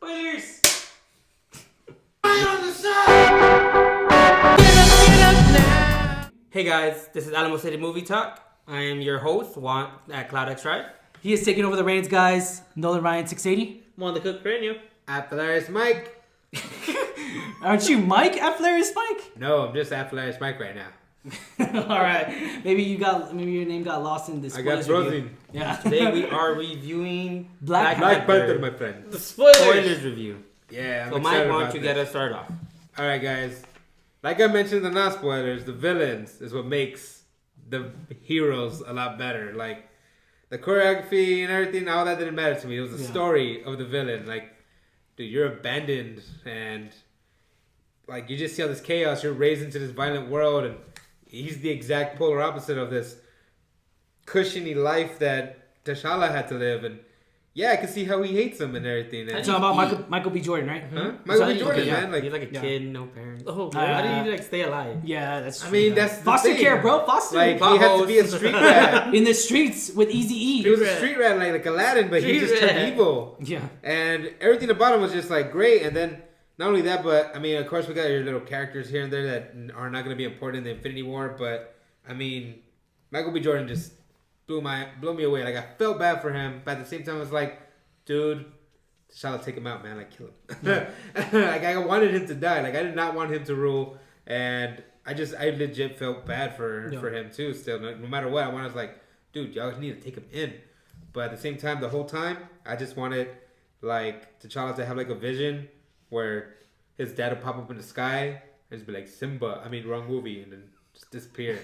Spoilers! Hey guys, this is Alamo City Movie Talk. I am your host, Juan at Cloud X Ride. He is taking over the reins, guys. Nolan Ryan 680. Juan the Cook Perennial. Hilarious Mike. Aren't you Mike at Hilarious Mike? No, I'm just at Hilarious Mike right now. All right. Maybe your name got lost in this. I got frozen. Yeah. Today we are reviewing Black Panther, my friend. The spoilers. Spoilers review. Yeah, I'm So excited Mike, why about don't you get this. us started off? All right, guys. Like I mentioned in the non-spoilers, the villains is what makes the heroes a lot better. Like, the choreography and everything, all that didn't matter to me. It was the story of the villain. Like, dude, you're abandoned and, like, you just see all this chaos. You're raised into this violent world, and he's the exact polar opposite of this cushiony life that T'Challa had to live. And yeah, I can see how he hates him and everything. You're And, talking about Michael B. Jordan, right? huh? Michael B. So- Jordan, Yeah, man. Like, he's like a kid, no parents. Oh, How did he like stay alive? Yeah, that's true. I mean, that's the foster thing. care, bro. Foster. Like, he had to be a street rat. in the streets with Easy He E. was a street rat like Aladdin, but he Street just turned rat. evil. Yeah. And everything about him was just like great. And then not only that, but I mean, of course, we got your little characters here and there that are not going to be important in the Infinity War. But I mean, Michael B. Jordan just blew me away. Like, I felt bad for him, but at the same time, I was like, dude, T'Challa, take him out, man. Like, kill him. Like, I wanted him to die. Like, I did not want him to rule. And I legit felt bad for him too. Still, no matter what, I was like, dude, y'all need to take him in. But at the same time, the whole time, I just wanted like T'Challa to have like a vision where his dad would pop up in the sky and just be like, Simba. I mean, wrong movie, and then just disappear.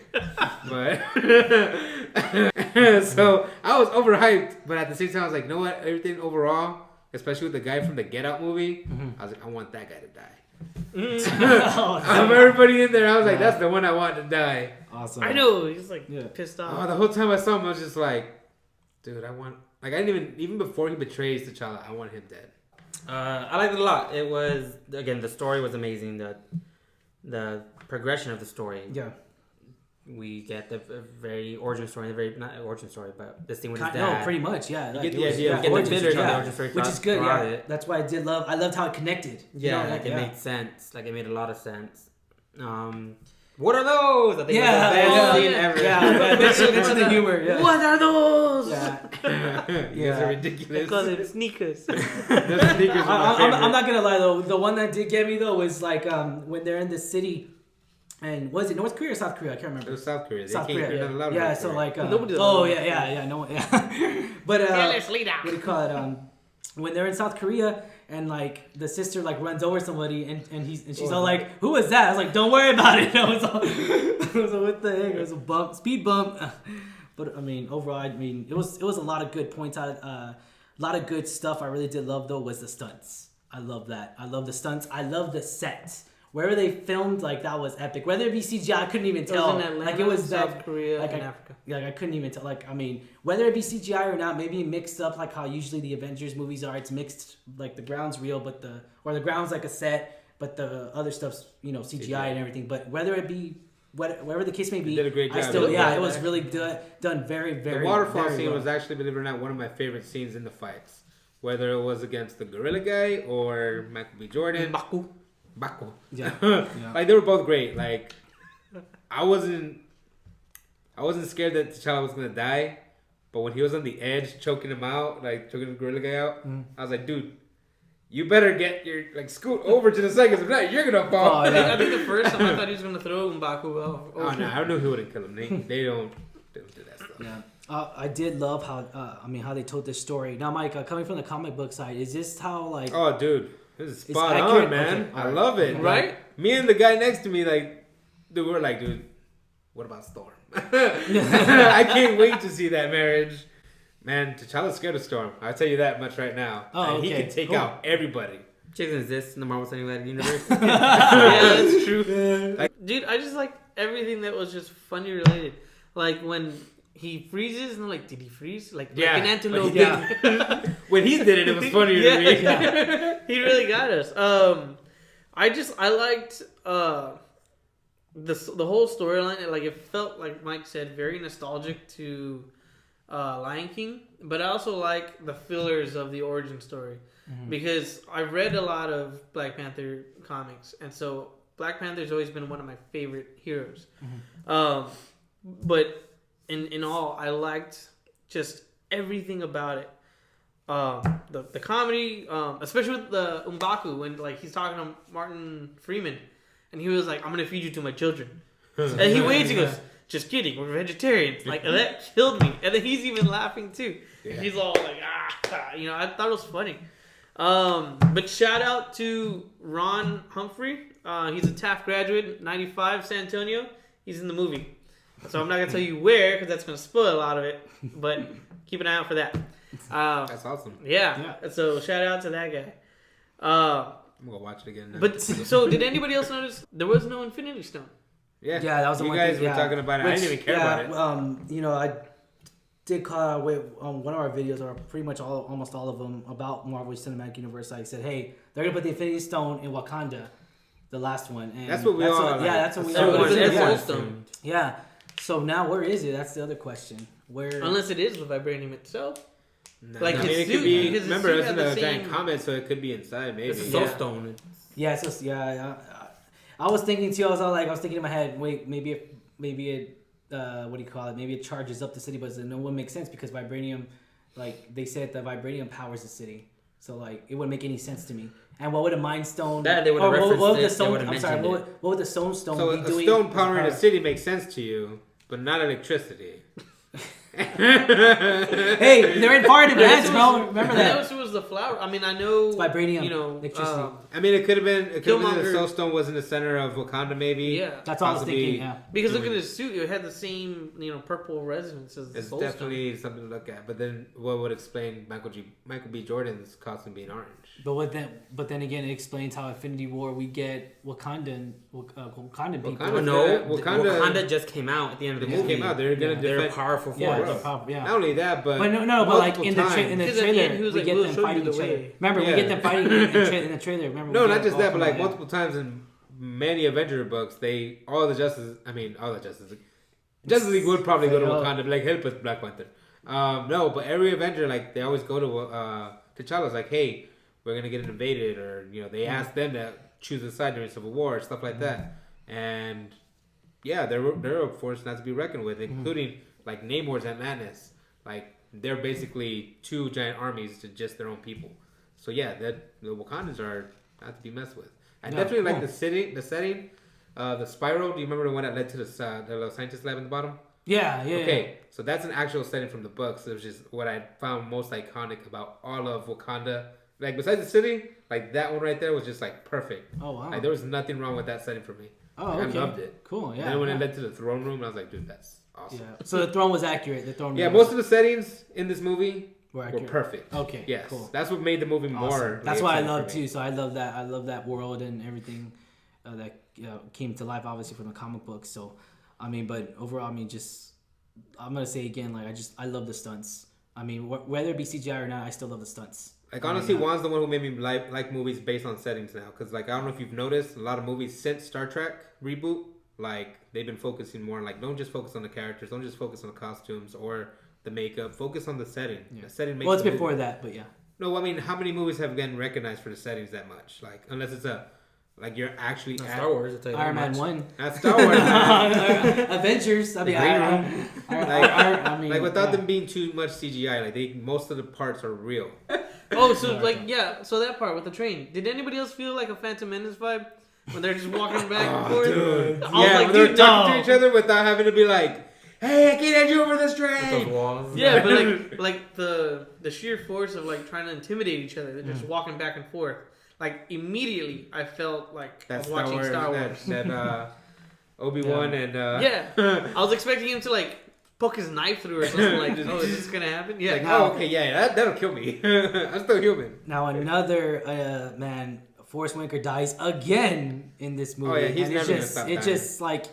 But so I was overhyped, but at the same time, I was like, you know what? Everything overall, especially with the guy from the Get Out movie, I was like, I want that guy to die. Of everybody in there, I was like, that's the one I want to die. Awesome. I know. He's like pissed Oh, off. the whole time I saw him, I was just like, dude, I want. Like, I didn't even before he betrays T'Challa, I want him dead. I liked it a lot. It was, again, the story was amazing. The progression of the story. Yeah. We get the very origin story, not origin story, but this thing with his No, dad. pretty much, yeah. You get the It was- idea of You get the origin pillars story. of the yeah. origin story Which is good, throughout yeah. it. That's why I loved how it connected. You Yeah, know, like it yeah. made sense. Like it made a lot of sense. What are those? I think Yeah, it was the best yeah. scene ever. Yeah, mention the humor. Yeah. What are those? Yeah. You guys are ridiculous. I call them sneakers. Those sneakers are my I'm favorite. not gonna lie though. The one that did get me though was like when they're in the city, and was it North Korea or South Korea? I can't It remember. was South Korea. South They're Korea. not allowed Yeah. North So Korea. like. Nobody does Oh that. yeah. No. Yeah. But Fearless leader. what do you call it? When they're in South Korea and like the sister like runs over somebody and she's all like, "Who was that?" I was like, "Don't worry about it." I was all, what the heck? It was a speed bump. But I mean, overall, I mean, it was a lot of good points out. A lot of good stuff. I really did love though was the stunts. I love that. I love the stunts. I love the sets. Wherever they filmed, like that was epic. Whether it be CGI, I couldn't even tell. in Atlanta, Like it was South like, Korea, like and I, Africa. Like I couldn't even tell. Like I mean, whether it be CGI or not, maybe mixed up like how usually the Avengers movies are. It's mixed. Like the ground's real, but the ground's like a set, but the other stuff's CGI and everything. But whether it be whatever the case may be, They did a great I job. still They yeah, did it was that. really done very very. The waterfall very scene well. was actually, believe it or not, one of my favorite scenes in the fights. Whether it was against the gorilla guy or Michael B. Jordan. Baku. Yeah. Like, they were both great. Like, I wasn't scared that T'Challa was gonna die, but when he was on the edge, choking him out, like choking the gorilla guy out, I was like, dude, you better get your scoot over to the seconds. If not, you're gonna fall. Oh, yeah. I think the first time I thought he was gonna throw M'Baku off. Oh no, I knew he wouldn't kill him. They don't do that stuff. Yeah, I did love how how they told this story. Now, Mike, coming from the comic book side, is this how like? Oh, dude, this is It's spot accurate? on, man. Okay, I alright. love it. Right? Like, me and the guy next to me, like, dude, we were like, dude, what about Storm? I can't wait to see that marriage. Man, T'Challa's scared of Storm. I'll tell you that much right now. Oh, And he okay, can take cool. out everybody. Jason exists in the Marvel Cinematic Universe. Yeah, that's true. Dude, I just like everything that was just funny related. Like when he freezes, and I'm like, did he freeze? Like an antelope. Yeah. When he did it, it was funnier to me. Yeah. He really got us. I liked the whole storyline. Like, it felt, like Mike said, very nostalgic to Lion King. But I also like the fillers of the origin story. because I read a lot of Black Panther comics, and so Black Panther's always been one of my favorite heroes. But in all, I liked just everything about it. The comedy, especially with the M'Baku, when like he's talking to Martin Freeman, and he was like, "I'm gonna feed you to my children," and he waits. He goes, "Just kidding, we're vegetarians." Like that killed me, and then he's even laughing too. Yeah. He's all like, I thought it was funny. But shout out to Ron Humphrey. He's a Taft graduate, 95, San Antonio. He's in the movie. So I'm not going to tell you where, because that's going to spoil a lot of it. But keep an eye out for that. That's awesome. Yeah. So shout out to that guy. I'm going to watch it again now. But so did anybody else notice there was no Infinity Stone? Yeah, that was the you one guys thing, were talking about it. I didn't even care about it. I did call out with one of our videos, or pretty much almost all of them, about Marvel Cinematic Universe. I said, hey, they're gonna put the Infinity Stone in Wakanda, the last one, and that's what we all. That's what we all. Stone. Yeah. So now where is it? That's the other question. Where? Unless it is with vibranium itself. No, like it could be. Remember, it's in a giant comet, so it could be inside. Maybe. It's a soul stone. Yeah. It's I was thinking too. I was thinking in my head. Wait, maybe it. What do you call it? Maybe it charges up the city, but no one makes sense because vibranium, like they said, that vibranium powers the city. So like it wouldn't make any sense to me. And what would a mind stone? That they would have referenced what would it. the stone? I'm sorry. What would the stone be doing? So a stone powering a city makes sense to you, but not electricity. Hey, they're in part advance, bro. Remember that. It was the flower. I mean, I know it's vibranium. Electricity. I mean, it could have been the Soul Stone was in the center of Wakanda, maybe. Yeah, that's all I was thinking. Yeah, because look at his suit; it had the same purple resonance as the Soul Stone. It's definitely something to look at. But then, what would explain Michael B. Jordan's costume being orange? But then again, it explains how Infinity War we get Wakandan people. Wakanda just came out at the end of the movie. Came out. They're a powerful force. Yeah. Not only that, but like in the trailer, we get them fighting each other. Remember, we get them fighting in the trailer. Remember? No, not just that, but like multiple times in many Avenger books, Justice League would probably go to Wakanda, like help us, Black Panther. No, but every Avenger, like they always go to T'Challa's, like, hey, we're gonna get invaded, or they ask them to choose a side during Civil War, stuff like that, and yeah, they're a force not to be reckoned with, including like Namor's and Madness. Like they're basically two giant armies to just their own people. So yeah, the Wakandans are not to be messed with. I definitely like the setting, the spiral. Do you remember the one that led to the little scientist lab in the bottom? Yeah. Okay, so that's an actual setting from the books. It was just what I found most iconic about all of Wakanda. Like besides the city, like that one right there was just like perfect. Oh wow! Like there was nothing wrong with that setting for me. Oh, okay. I loved it. Cool. Yeah. And then when it led to the throne room, I was like, dude, that's awesome. Yeah. So the throne was accurate. Most of the settings in this movie were perfect. Okay. Yes. Cool. That's what made the movie more. That's what I love too. So I love that. I love that world and everything that came to life, obviously from the comic books. So, I mean, but overall, I mean, just I'm gonna say again, like I love the stunts. I mean, whether it be CGI or not, I still love the stunts. Like honestly, Juan's the one who made me like movies based on settings now. Because like I don't know if you've noticed, a lot of movies since Star Trek reboot, like they've been focusing more on like don't just focus on the characters, don't just focus on the costumes or the makeup, focus on the setting. Yeah. The setting makes. Well, it's before that, but yeah. No, I mean, how many movies have been recognized for the settings that much? Like unless it's you're actually at Star Wars. I'll tell you Iron Man 1. Not Star Wars. Avengers. I mean, like without them being too much CGI, like most of the parts are real. Oh, so so that part with the train. Did anybody else feel like a Phantom Menace vibe when they're just walking back and forth? Dude. When they're talking to each other without having to be like, "Hey, I can't hand you over this train." With those walls. Yeah, but like the sheer force of like trying to intimidate each other. They're just walking back and forth. Like immediately, I felt like I was watching Star Wars. That Obi-Wan and I was expecting him to like poke his knife through or something like. Oh, is this gonna happen? Yeah. Like, okay, that'll kill me. I'm still human. Now another man, Forrest Whitaker dies again in this movie. Oh yeah, he's never gonna stop dying. It's just like,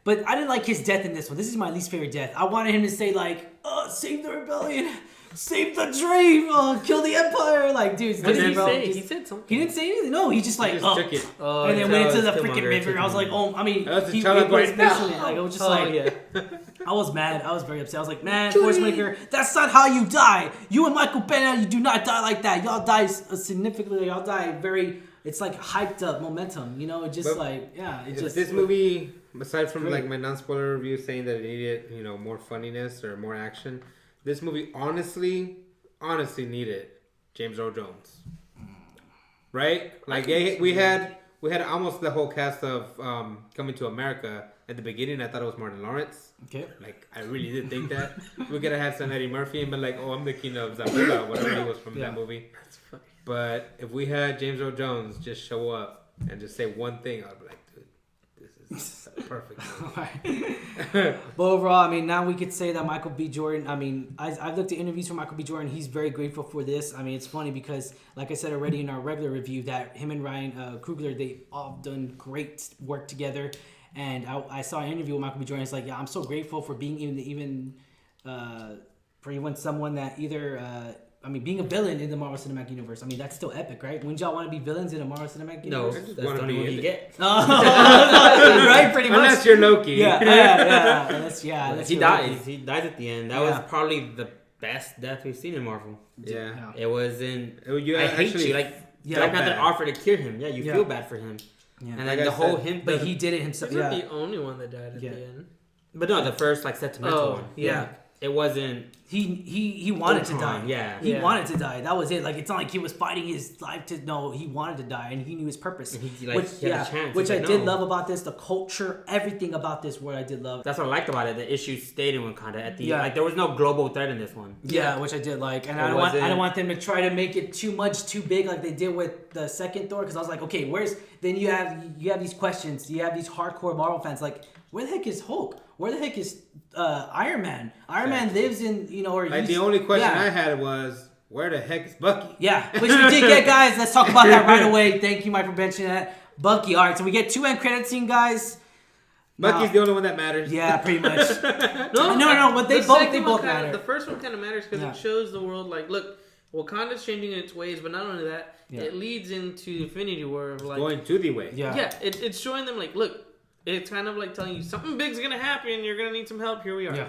but I didn't like his death in this one. This is my least favorite death. I wanted him to say like, "Save the rebellion." save the dream, kill the empire. Like, dude, What did he bro, say? just- He said something. He didn't say anything. No, he just like, He just took it. Oh, and then yeah. went into the Killmonger freaking river. took I was him. like, I mean, That was the he child was right now. missing it. Like, it was just Oh, like, yeah. I was mad. I was very upset. I was like, man, Force Maker, that's not how you die. You and Michael Pena, you do not die like that. Y'all die significantly. Y'all die very. It's like hyped up momentum. You know, it just But like, yeah, it If just. this movie, aside from Great. like my non-spoiler review saying that it needed, more funniness or more action, this movie honestly needed James Earl Jones. Right? Like we had almost the whole cast of Coming to America. At the beginning, I thought it was Martin Lawrence. Okay. Like, I really did think that. We could have had some Eddie Murphy and been like, oh, I'm the king of Zamunda, whatever he was from that movie. That's funny. But if we had James Earl Jones just show up and just say one thing, I'd be like, dude, this is perfect. But overall, I mean, now we could say that Michael B. Jordan, I mean, I've looked at interviews from Michael B. Jordan. He's very grateful for this. I mean, it's funny because, like I said already in our regular review, that him and Ryan Coogler, they all done great work together. And I saw an interview with Michael B. Jordan. It's like, yeah, I'm so grateful for being for even someone that either, being a villain in the Marvel Cinematic Universe. I mean, that's still epic, right? Wouldn't y'all want to be villains in a Marvel Cinematic No, Universe? that's the only one you get. Right, pretty much. Unless you're Loki. Yeah. That's He your dies. Loki. He dies at the end. That Yeah. was probably the best death we've seen in Marvel. Yeah. It wasn't. You I hate actually you. Like Yeah. Black Panther bad. offered to cure him. Yeah, you Yeah. feel bad for him. Yeah. And Like then I the whole said, him. But he did it himself. He's not Yeah. the only one that died at Yeah. the end. But no, the first sentimental Oh, one. yeah. It wasn't. He wanted to die. Ultron, yeah. He Yeah. wanted to die. That was it. Like, it's not like he was fighting his life to. No, he wanted to die, and he knew his purpose. And he, which he had a chance. which He's I like, did no. love about this. The culture, everything about this, what I did love. That's what I liked about it. The issue stayed in Wakanda at the Yeah. like there was no global threat in this one. Yeah, which I did like, and It I don't wasn't- want them to try to make it too big like they did with the second Thor. Because I was like, okay, then you have these questions. You have these hardcore Marvel fans like, where the heck is Hulk? Where the heck is Iron Man? Iron Man lives in or Like, he's- the only question yeah. I had was, where the heck is Bucky? Yeah, which we did get, guys. Let's talk about that right away. Thank you, Mike, for mentioning that. Bucky. All right, so we get 2 end credit scene, guys. Bucky's Now- the only one that matters. Yeah, pretty much. No, but the they both second one matter. The first one kind of matters because Yeah. it shows the world like, look, Wakanda's changing its ways, but not only that, Yeah. it leads into Infinity War of like, Going to the way. Yeah. it's showing them like, look, it's kind of like telling you something big's gonna happen. You're gonna need some help. Here we are. Yeah.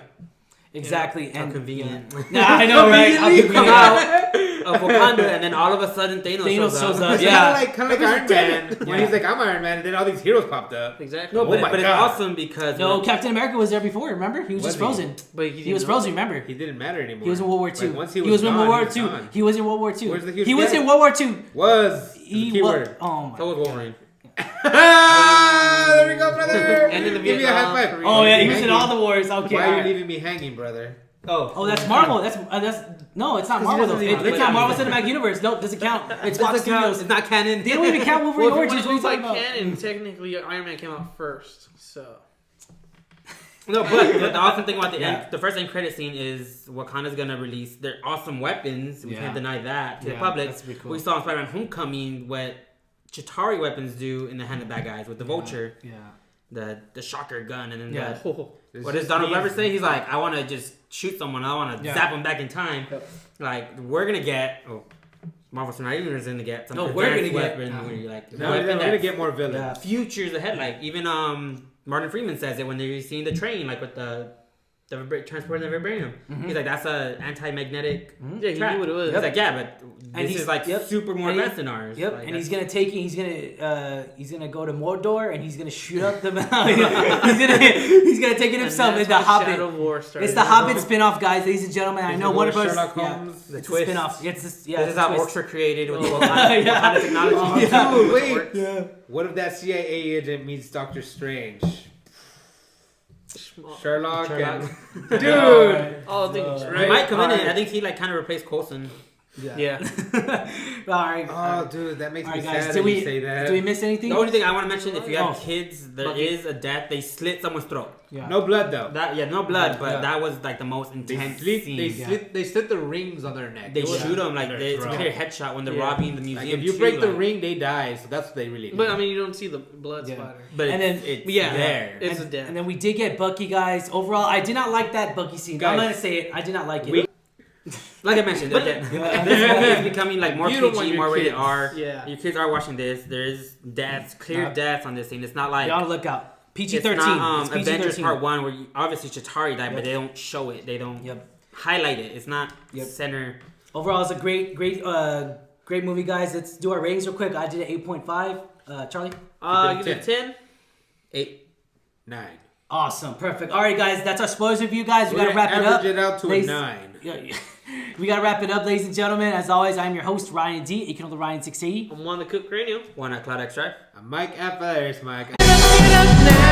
Exactly. How And convenient. yeah, I know, right? How You come convenient. out of Wakanda and then all of a sudden Thanos shows up. It's Yeah. kind of like Iron Man. When Yeah. he's like, I'm Iron Man, and then all these heroes popped up. Exactly. No, Oh but, my but it's God. awesome because No, Captain America was there before. Remember, he was just Was he? frozen. But He was frozen. Remember, He didn't matter anymore. he was in World War II. Like, once he was in gone, World War he was II. gone. He was in World War II. Where's the huge He was death? in World War II. Was the He key was. word. Oh my. so was Wolverine. There we go, brother. And in the Give me a high Vietnam, five. Korea. Oh yeah, he was in Hanging. all the wars. Okay. Why all are you right. leaving me hanging, brother? Oh, that's Marvel. That's no, it's not Marvel though. doesn't even- It's not Marvel Cinematic Universe. No, doesn't count. It's Fox Studios. It's not canon. They don't even count Wolverine Well, if you Origins. want What to are you go talking by about? canon, technically Iron Man came out first. So No, but the awesome thing about the Yeah. the first end credit scene is Wakanda's gonna release their awesome weapons. We Yeah. can't deny that to the Yeah, public. that's pretty cool. We saw in Spider-Man: Homecoming what Chitauri weapons do in the hand of bad guys with the Vulture, Yeah. the shocker gun, and then Yeah. the, oh, what does Donald Glover say? He's like, I want to just shoot someone. I want to Yeah. zap them back in time. Yep. Like we're gonna get. Marvel Cinematic Universe is gonna get some No, we're advanced gonna get- weapon where you're like No, we're weapon gonna that's get more villains. Yeah. futures ahead. Like even Martin Freeman says it when they're seeing the train, like with the transporting the vibranium. He's like, that's a anti-magnetic yeah, he track. knew what it was. He's like, yeah, but And this he's- is like yep. super more And he- advanced than ours. Yep, Like, and he's that's- gonna go to Mordor and he's gonna shoot up the he's gonna take it And himself. that's It's the when Hobbit. Shadow War started. It's the Hobbit spin-off, guys, ladies and gentlemen. I He's know gonna one go of to us. Sherlock Yeah, Holmes. it's a twist. spin-off. It's this, yeah, this is it's a how twist. orcs are created with Oh. Wakanda Yeah. technology. Oh, Yeah. dude, wait. Yeah. What if that CIA agent meets Doctor Strange? Schmuck. Sherlock, Sherlock. and dude. Oh, I think it's He Right. might come in Alright. and I think he like kind of replaced Coulson. Yeah. All right. Oh, dude, that makes All me right, guys. sad Did that you we say that. do we miss anything? The only thing I want to mention, if you have Oh. kids, there Bucky. is a death. They slit someone's throat. Yeah. No blood though. No blood, but Yeah. that was like the most They intense slit. scene. They slit the rings on their neck. They It was- shoot them like their it's a throat. clear headshot when they're Yeah. robbing the Like, museum. if you too, break the like- ring, they die. So that's what they really. But do. I mean, you don't see the blood Yeah. splatter. but And it's, then- it's Yeah. there. It's a and, death. and then we did get Bucky, guys. Overall, I did not like that Bucky scene. I'm Guys, gonna say it. I did not like it. we- Like I mentioned, But- again, this movie is becoming like more You don't want PG, your more rated kids. R. Yeah. Your kids are watching this. There is deaths, clear Yeah. deaths on this thing. It's not like Be on the lookout. PG-13. It's not It's Avengers PG-13. Part 1 where obviously Chitauri died, Yep. but they don't show it. They don't Yep. highlight it. It's not Yep. center. Overall, it's a great movie, guys. Let's do our ratings real quick. I did an 8.5. Charlie? Give it a 10. 8, 9. Awesome. Perfect. All right, guys. That's our spoilers review, guys. We got to We're wrap gonna it up. average it out to a Ladies- 9. Yeah, we got to wrap it up, ladies and gentlemen. As always, I'm your host, Ryan D. You can know the Ryan 680. I'm one the Cook Cranium. One at Cloud X Drive. Mike F. There's Mike. Now